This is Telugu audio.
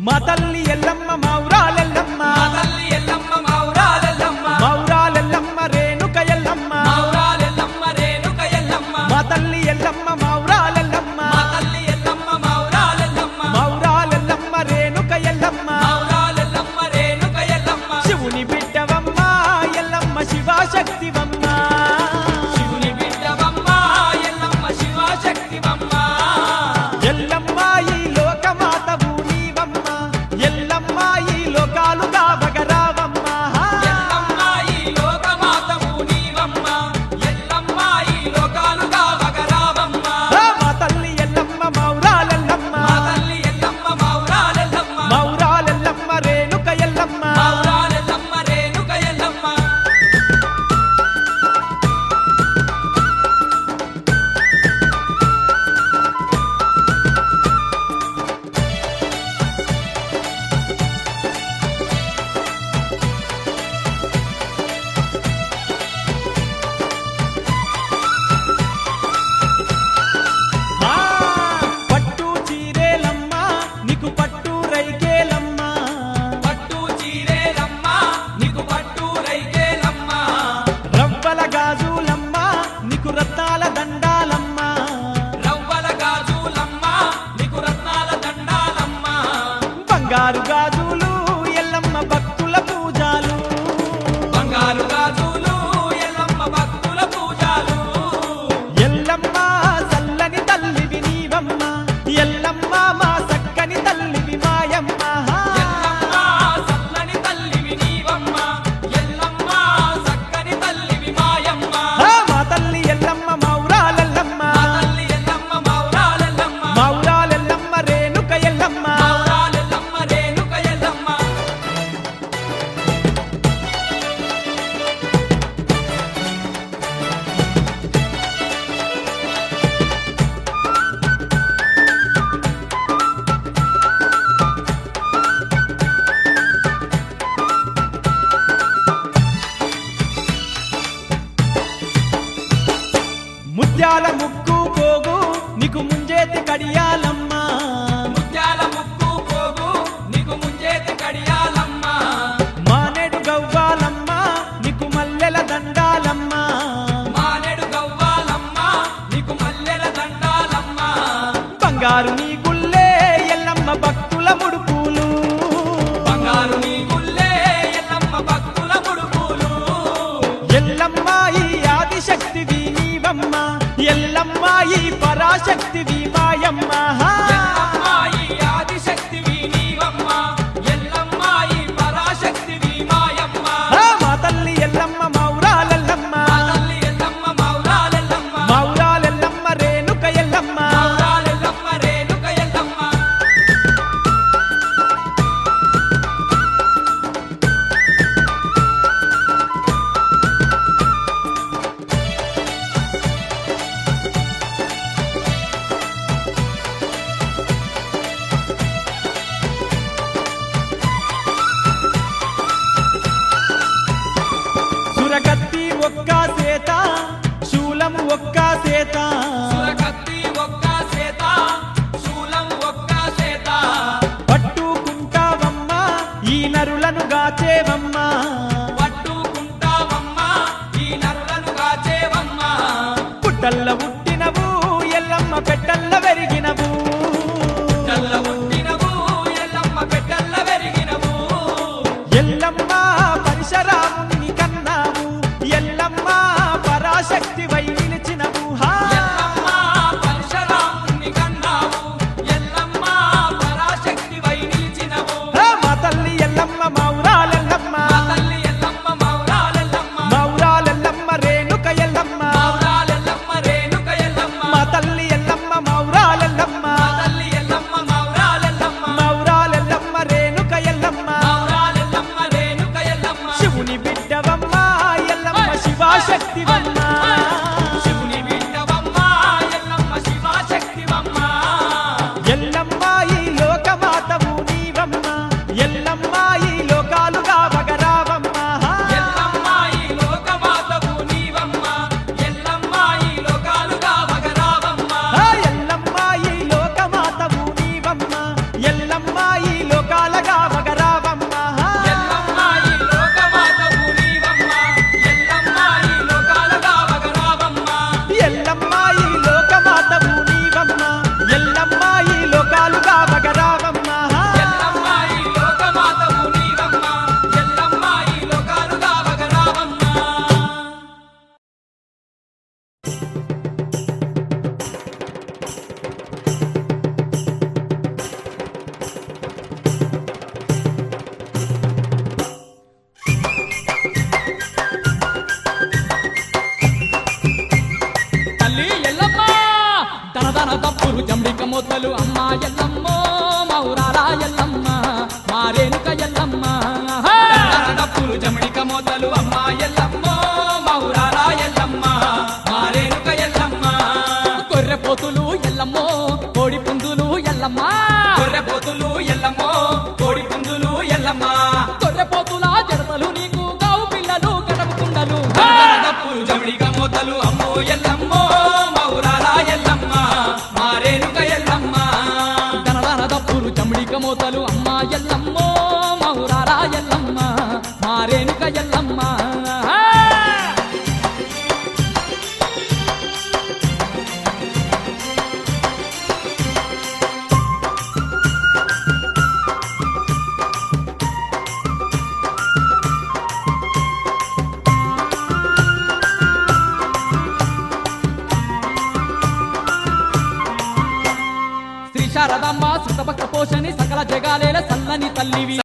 మా తల్లి ఎల్లమ్మ మౌరాలెల్లమ్మ మా తల్లి ఎల్లమ్మ మౌరాలెల్లమ్మ మౌరాలెల్లమ్మ రేణుక ఎల్లమ్మ మౌరాలెల్లమ్మ రేణుక ఎల్లమ్మ మా తల్లి ఎల్లమ్మ మౌరాలెల్లమ్మ మా తల్లి ఎల్లమ్మ మౌరాలెల్లమ్మ మౌరాలెల్లమ్మ రేణుక ఎల్లమ్మ మౌరాలెల్లమ్మ రేణుక ఎల్లమ్మ శివుని బిడ్డవమ్మ ఎల్లమ్మ శివశక్తివమ్మ శివుని బిడ్డవమ్మ ఎల్లమ్మ శివశక్తివమ్మ ఎల్లమ్మ ఈ లోకమాతవు నీవమ్మ ఎల్లమ్మ ఈ లోకాలుగా బగరావమ్మ ఎల్లమ్మ ఈ లోకమాతవు నీవమ్మ ఎల్లమ్మ ఈ లోకాలుగా వగరావమ్మ మా తల్లి ఎల్లమ్మ మౌరాలెల్లమ్మ మా తల్లి ఎల్లమ్మ మౌరాలెల్లమ్మ మౌరాలెల్లమ్మ రేణుక ఎల్లమ్మ మౌరాలెల్లమ్మ రేణుక ఎల్లమ్మ ఆ, పట్టు చీరేలమ్మ నీకు పట్టు రైకేలమ్మ పట్టు చీరేలమ్మ నీకు పట్టు రైకేలమ్మ రవ్వల గాజులమ్మ నీకు రత్నాల దండాలమ్మ రవ్వల గాజులమ్మ నీకు రత్నాల దండాలమ్మ బంగారు గాజులు ఎల్లమ్మ భక్తుల పూజాలు బంగారు గాజులు ఎల్లమ్మ భక్తుల పూజలు ఎల్లమ్మ చల్లని తల్లివి నీవమ్మ ఎల్లమ్మ మా చక్కని తల్లివి మాయమ్మ ఎల్లమ్మ సల్లని తల్లివి నీవమ్మ ఎల్లమ్మ సక్కని తల్లివి మాయమ్మ మా తల్లి ఎల్లమ్మ మౌరాలెల్లమ్మ మా తల్లి ఎల్లమ్మ మౌరాలెల్లమ్మ మౌరాలెల్లమ్మ రేణుక ఎల్లమ్మ మౌరాలెల్లమ్మ రేణుక ఎల్లమ్మ ముత్యాల ముక్కు పోగు నీకు ముంజేతి కడియాలమ్మ ముత్యాల ముక్కు పోగు నీకు ముంజేతి కడియాలమ్మ మానేడు గవ్వాలమ్మ నీకు మల్లెల దండాలమ్మ మానేడు గవ్వాలమ్మ నీకు మల్లెల దండాలమ్మ బంగారు నీ గుల్లే ఎల్లమ్మ భక్తుల ముడుపులు బంగారు నీ గుల్లే ఎల్లమ్మ భక్తుల ముడుపులు ఎల్లమ్మ ఈ ఆదిశక్తివి నీవమ్మ ఎల్లమ్మ ఈ పరాశక్తివి మాయమ్మ ఎల్లమ్మ ఈ ఆదిశక్తివి నీవమ్మ ఎల్లమ్మ ఈ పరాశక్తివి మాయమ్మ మా తల్లి ఎల్లమ్మ మౌరాలెల్లమ్మ మా తల్లి ఎల్లమ్మ మౌరాలెల్లమ్మ మౌరాలెల్లమ్మ రేణుక ఎల్లమ్మ మౌరాలెల్లమ్మ రేణుక ఎల్లమ్మ సురకత్తి ఒక్క సేత శూలం ఒక్క సేత సురకత్తి ఒక్క సేత శూలం ఒక్క సేత పట్టుకుంటావమ్మ ఈ నరులను గాచేవమ్మ పట్టుకుంటావమ్మ ఈ నరులను కాచేవమ్మ పుట్టల్ల పుట్టినవు ఎల్లమ్మ పెట్టల్ల వెరిగినవు చల్ల పుట్టినవు ఎల్లమ్మ పెట్టల్ల పెరిగినవు ఎల్లమ్మ పరశురాముని కన్నావు ఎల్లమ్మ పరాశక్తి వై నిలిచినవు ఎల్లమ్మ పరశురాముని కన్నావు ఎల్లమ్మ పరాశక్తి వై నిలిచినవు మా తల్లి ఎల్లమ్మ మౌరాలెల్లమ్మ మా తల్లి ఎల్లమ్మ మౌరాలెల్లమ్మ మౌరాలెల్లమ్మ రేణుక ఎల్లమ్మ మౌరాలెల్లమ్మ రేణుక ఎల్లమ్మ మా తల్లి ఎల్లమ్మ మౌరాలెల్లమ్మ మా తల్లి ఎల్లమ్మ మౌరాలెల్లమ్మ మౌరాలెల్లమ్మ రేణుక ఎల్లమ్మ మౌరాలెల్లమ్మ రేణుక ఎల్లమ్మ శివుని బిడ్డవమ్మ ఎల్లమ్మ శివశక్తివమ్మ శివుని బిడ్డవమ్మ ఎల్లమ్మ శివశక్తివమ్మ ఎల్లమ్మ ఈ లోకమాతవు నీవమ్మ ఎల్లమ్మ ఈ లోకాలుగా బగరావమ్మ ఎల్లమ్మ ఈ లోకమాతవు నీవమ్మ ఎల్లమ్మ ఈ లోకాలుగా వగరావమ్మ ఎల్లమ్మ ఈ లోకమాతవు నీవమ్మ ఎల్లమ్మ ఈ లోక మోతలు అమ్మ ఎల్లమ్మో మౌరాల ఎల్లమ్మ మా రేణుక ఎల్లమ్మ డప్పులు జమడిక మోతలు అమ్మ ఎల్లమ్మో మౌరాల ఎల్లమ్మ మా రేణుక ఎల్లమ్మ గొర్రె పోతులు ఎల్లమ్మో కోడి పుందులు ఎల్లమ్మ గొర్రె పోతులు ఎల్లమ్మో కోడి పుంజులు ఎల్లమ్మ గొర్రె పోతుల జడతలు నీకు గావు పిల్లలు గడపు కుండలు డప్పులు జమడిక మోతలు అమ్మో ఎల్లమ్మో మౌరాల ఎల్లమ్మ మా రేణుక ఎల్లమ్మ గనదాన దప్పులు చమిడిక మోతలు అమ్మ ఎల్లమ్మో మౌరాల ఎల్లమ్మ మా రేణుక ఎల్లమ్మ శ్రీ శారదమ్మ సుతభక్త పోషణి సకల జగాలేల సల్లని తల్లివి